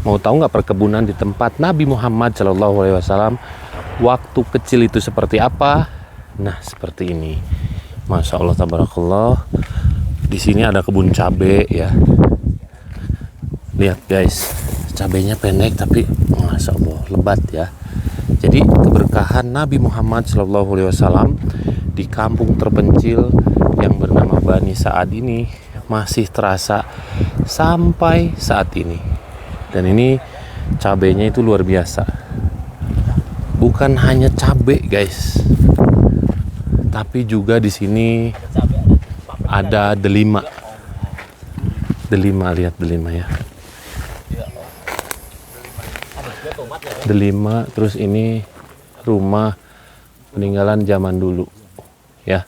Mau tahu nggak perkebunan di tempat Nabi Muhammad SAW waktu kecil itu seperti apa? Nah, seperti ini. Masya Allah, tabarakallah. Di sini ada kebun cabai ya. Lihat guys, cabainya pendek tapi masya Allah lebat ya. Jadi keberkahan Nabi Muhammad SAW di kampung terpencil yang bernama Bani Sa'ad ini masih terasa sampai saat ini. Dan ini cabenya itu luar biasa. Bukan hanya cabai guys, tapi juga di sini ada delima. Delima, lihat delima ya. Delima, terus ini rumah peninggalan zaman dulu ya.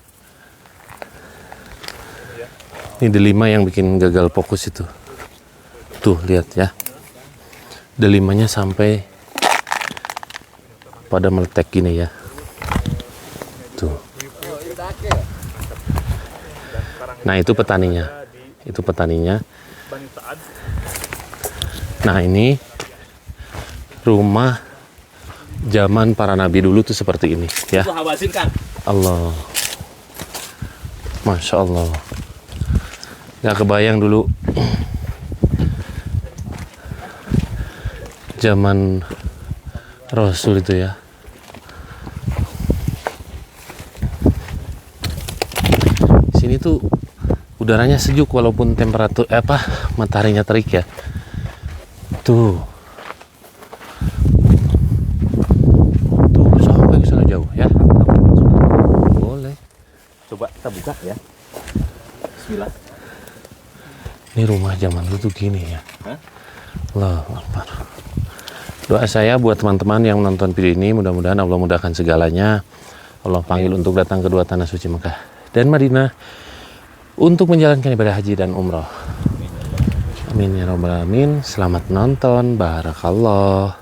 Ini delima yang bikin gagal fokus itu. Tuh lihat ya. Delimanya sampai pada meletek gini ya. Tuh. Nah, itu petaninya. Itu petaninya. Nah, ini rumah zaman para nabi dulu tuh seperti ini ya. Allah. Masya Allah. Gak kebayang dulu zaman Rasul itu ya. Sini tuh udaranya sejuk walaupun temperatur mataharinya terik ya. Tuh. Tuh sampai ke sana jauh ya. Boleh. Coba kita buka ya. Bismillah. Ini rumah zaman dulu tuh gini ya. Allahu Akbar. Doa saya buat teman-teman yang menonton video ini, mudah-mudahan Allah mudahkan segalanya. Allah panggil untuk datang ke dua tanah suci Mekah dan Madinah untuk menjalankan ibadah haji dan umrah. Amin ya rabbal alamin. Selamat nonton. Barakallah.